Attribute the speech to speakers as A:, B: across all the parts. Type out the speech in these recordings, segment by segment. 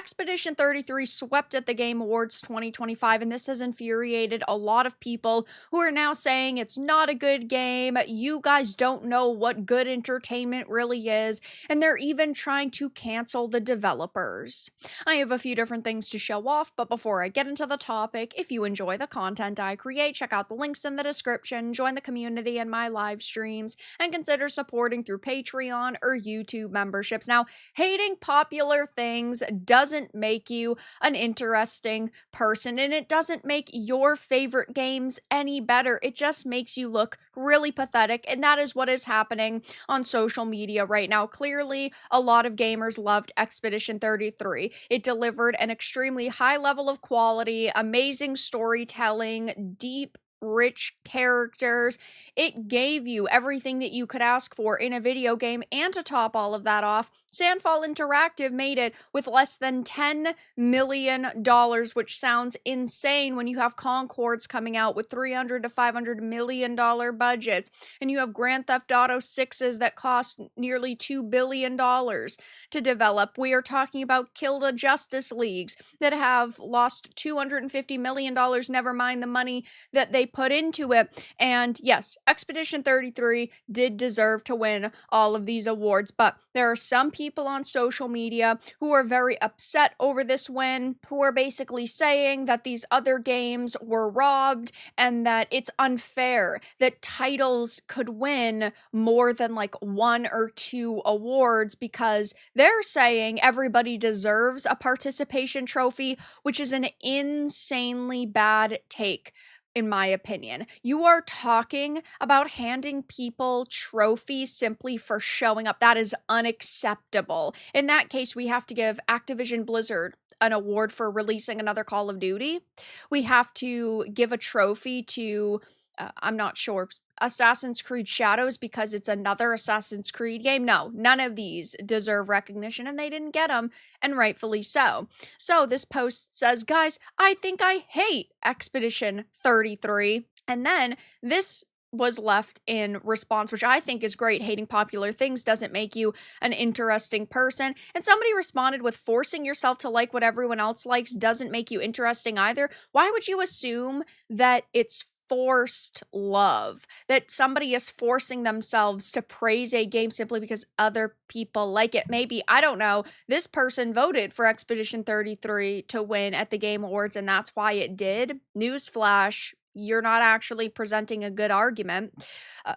A: Expedition 33 swept at the Game Awards 2025, and this has infuriated a lot of people who are now saying it's not a good game, you guys don't know what good entertainment really is, and they're even trying to cancel the developers. I have a few different things to show off, but before I get into the topic, if you enjoy the content I create, check out the links in the description, join the community and my live streams, and consider supporting through Patreon or YouTube memberships. Now, hating popular things doesn't make you an interesting person, and it doesn't make your favorite games any better. It just makes you look really pathetic, and that is what is happening on social media right now. Clearly, a lot of gamers loved Expedition 33. It delivered an extremely high level of quality, amazing storytelling, deep, rich characters. It gave you everything that you could ask for in a video game, and to top all of that off, Sandfall Interactive made it with less than $10 million, which sounds insane when you have Concords coming out with $300 to $500 million budgets, and you have Grand Theft Auto 6s that cost nearly $2 billion to develop. We are talking about Kill the Justice Leagues that have lost $250 million, never mind the money that they put into it. And yes, Expedition 33 did deserve to win all of these awards, but there are some people on social media who are very upset over this win, who are basically saying that these other games were robbed and that it's unfair that titles could win more than like 1 or 2 awards, because they're saying everybody deserves a participation trophy, which is an insanely bad take. In my opinion, you are talking about handing people trophies simply for showing up. That is unacceptable. In that case, we have to give Activision Blizzard an award for releasing another Call of Duty. We have to give a trophy to, I'm not sure, Assassin's Creed Shadows because it's another Assassin's Creed game. No, none of these deserve recognition, and they didn't get them, and rightfully so. So this post says, guys, I think I hate Expedition 33. And then this was left in response, which I think is great. Hating popular things doesn't make you an interesting person. And somebody responded with, forcing yourself to like what everyone else likes doesn't make you interesting either. Why would you assume that it's forced love, that somebody is forcing themselves to praise a game simply because other people like it? Maybe, I don't know, this person voted for Expedition 33 to win at the Game Awards, and that's why it did. Newsflash, you're not actually presenting a good argument.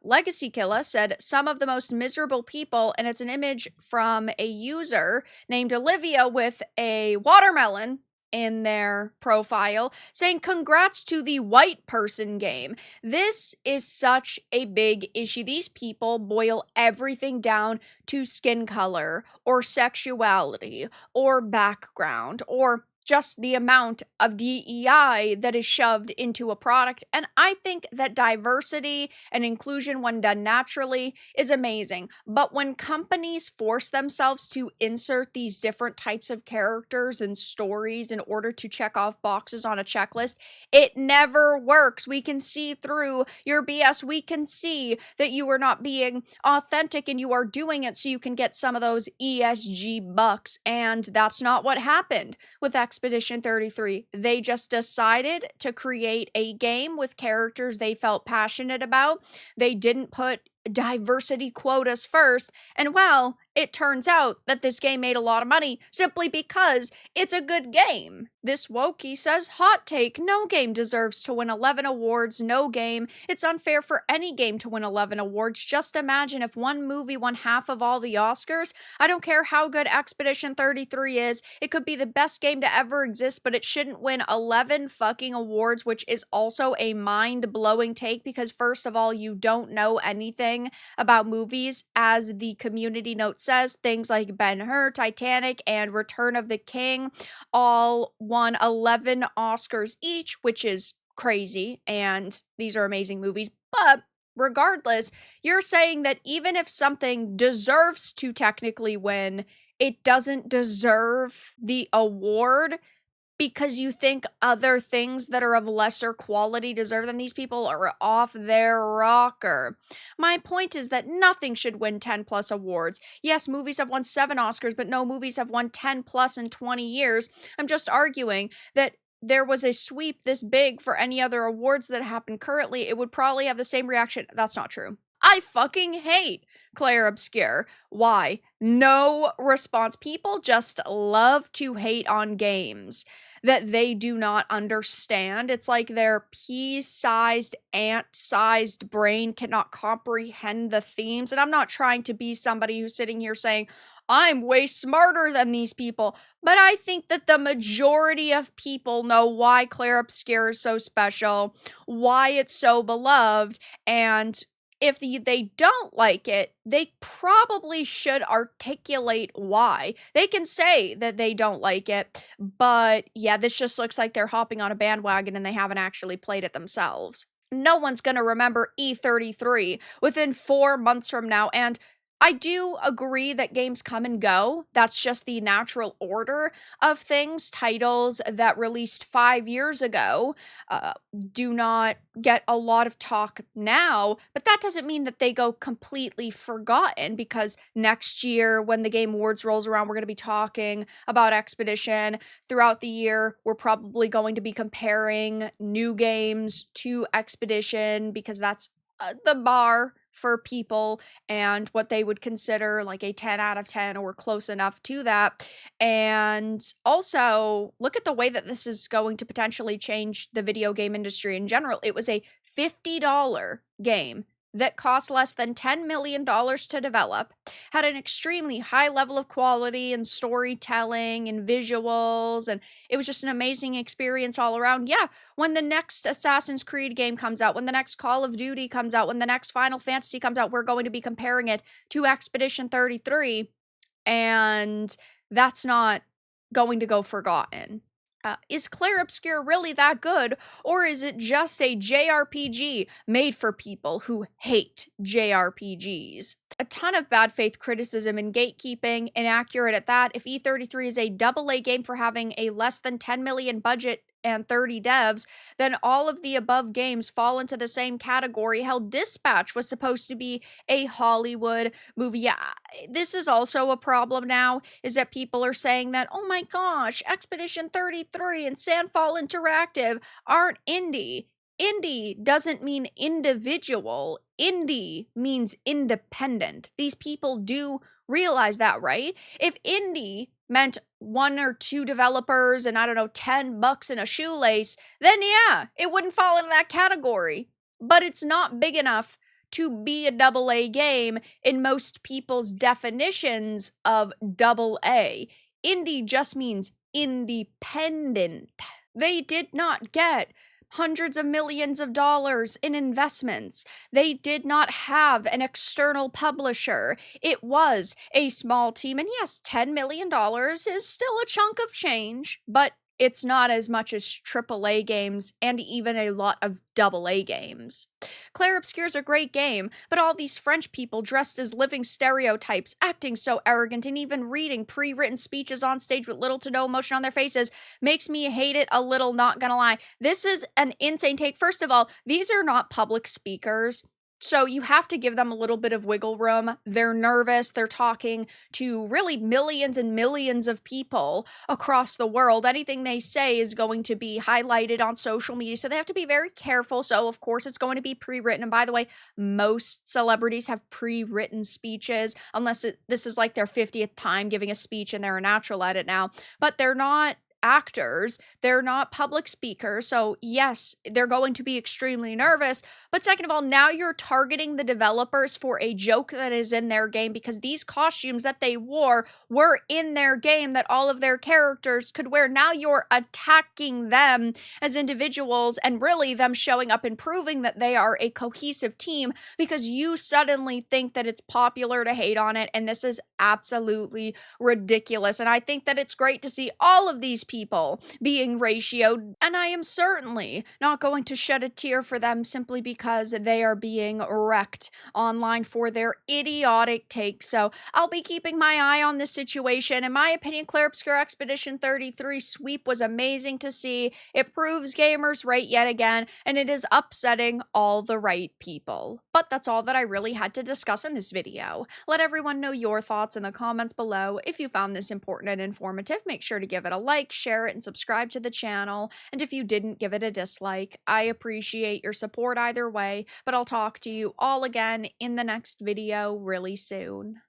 A: Legacy Killa said, some of the most miserable people, and it's an image from a user named Olivia with a watermelon in their profile, saying, congrats to the white person game. This is such a big issue. These people boil everything down to skin color or sexuality or background or just the amount of DEI that is shoved into a product. And I think that diversity and inclusion, when done naturally, is amazing. But when companies force themselves to insert these different types of characters and stories in order to check off boxes on a checklist, it never works. We can see through your BS. We can see that you are not being authentic, and you are doing it so you can get some of those ESG bucks. And that's not what happened with Expedition 33. They just decided to create a game with characters they felt passionate about. They didn't put diversity quotas first, and well, it turns out that this game made a lot of money simply because it's a good game. This Wokie says, hot take, no game deserves to win 11 awards, no game. It's unfair for any game to win 11 awards. Just imagine if one movie won half of all the Oscars. I don't care how good Expedition 33 is. It could be the best game to ever exist, but it shouldn't win 11 fucking awards, which is also a mind-blowing take because, first of all, you don't know anything about movies. As the community note says, things like Ben-Hur, Titanic, and Return of the King all won 11 Oscars each, which is crazy, and these are amazing movies. But regardless, you're saying that even if something deserves to technically win, it doesn't deserve the award. because you think other things that are of lesser quality deserve than these people are off their rocker. My point is that nothing should win 10 plus awards. Yes, movies have won 7 Oscars, but no movies have won 10 plus in 20 years. I'm just arguing that there was a sweep this big for any other awards that happen currently, it would probably have the same reaction. That's not true. I fucking hate Claire Obscure. Why? No response. People just love to hate on games that they do not understand. It's like their pea-sized, ant-sized brain cannot comprehend the themes. And I'm not trying to be somebody who's sitting here saying, I'm way smarter than these people. But I think that the majority of people know why Claire Obscure is so special, why it's so beloved, and if they don't like it, they probably should articulate why. They can say that they don't like it, but yeah, this just looks like they're hopping on a bandwagon and they haven't actually played it themselves. No one's going to remember E33 within 4 months from now, and I do agree that games come and go. That's just the natural order of things. Titles that released 5 years ago do not get a lot of talk now, but that doesn't mean that they go completely forgotten, because next year when the Game Awards rolls around, we're going to be talking about Expedition. Throughout the year, we're probably going to be comparing new games to Expedition, because that's the bar for people and what they would consider like a 10 out of 10 or close enough to that. And also, look at the way that this is going to potentially change the video game industry in general. It was a $50 game that cost less than $10 million to develop, had an extremely high level of quality and storytelling and visuals, and it was just an amazing experience all around. Yeah, when the next Assassin's Creed game comes out, when the next Call of Duty comes out, when the next Final Fantasy comes out, we're going to be comparing it to Expedition 33, and that's not going to go forgotten. Is Claire Obscure really that good, or is it just a JRPG made for people who hate JRPGs? A ton of bad faith criticism and gatekeeping, inaccurate at that. If E33 is a AA game for having a less than 10 million budget and 30 devs, then all of the above games fall into the same category. Hell, Dispatch was supposed to be a Hollywood movie. Yeah, this is also a problem now, is that people are saying that, oh my gosh, Expedition 33 and Sandfall Interactive aren't indie. Indie doesn't mean individual. Indie means independent. These people do realize that, right? If indie meant 1 or 2 developers and I don't know, $10 in a shoelace, then yeah, it wouldn't fall into that category. But it's not big enough to be a AA game in most people's definitions of AA. Indie just means independent. They did not get hundreds of millions of dollars in investments. They did not have an external publisher. It was a small team. And yes, $10 million is still a chunk of change, but it's not as much as AAA games and even a lot of AA games. Claire Obscure is a great game, but all these French people dressed as living stereotypes, acting so arrogant, and even reading pre-written speeches on stage with little to no emotion on their faces makes me hate it a little, not gonna lie. This is an insane take. First of all, these are not public speakers, so you have to give them a little bit of wiggle room. They're nervous. They're talking to really millions and millions of people across the world. Anything they say is going to be highlighted on social media, so they have to be very careful. So, of course, it's going to be pre-written. And by the way, most celebrities have pre-written speeches, unless this is like their 50th time giving a speech and they're a natural at it now. But they're not actors, they're not public speakers, so yes, they're going to be extremely nervous. But second of all, now you're targeting the developers for a joke that is in their game, because these costumes that they wore were in their game that all of their characters could wear. Now you're attacking them as individuals, and really them showing up and proving that they are a cohesive team because you suddenly think that it's popular to hate on it, and this is absolutely ridiculous. And I think that it's great to see all of these people being ratioed, and I am certainly not going to shed a tear for them simply because they are being wrecked online for their idiotic take. So I'll be keeping my eye on this situation. In my opinion, Clear Obscure Expedition 33 sweep was amazing to see. It proves gamers right yet again, and it is upsetting all the right people. But that's all that I really had to discuss in this video. Let everyone know your thoughts in the comments below. If you found this important and informative, make sure to give it a like, share it, and subscribe to the channel. And if you didn't, give it a dislike. I appreciate your support either way, but I'll talk to you all again in the next video really soon.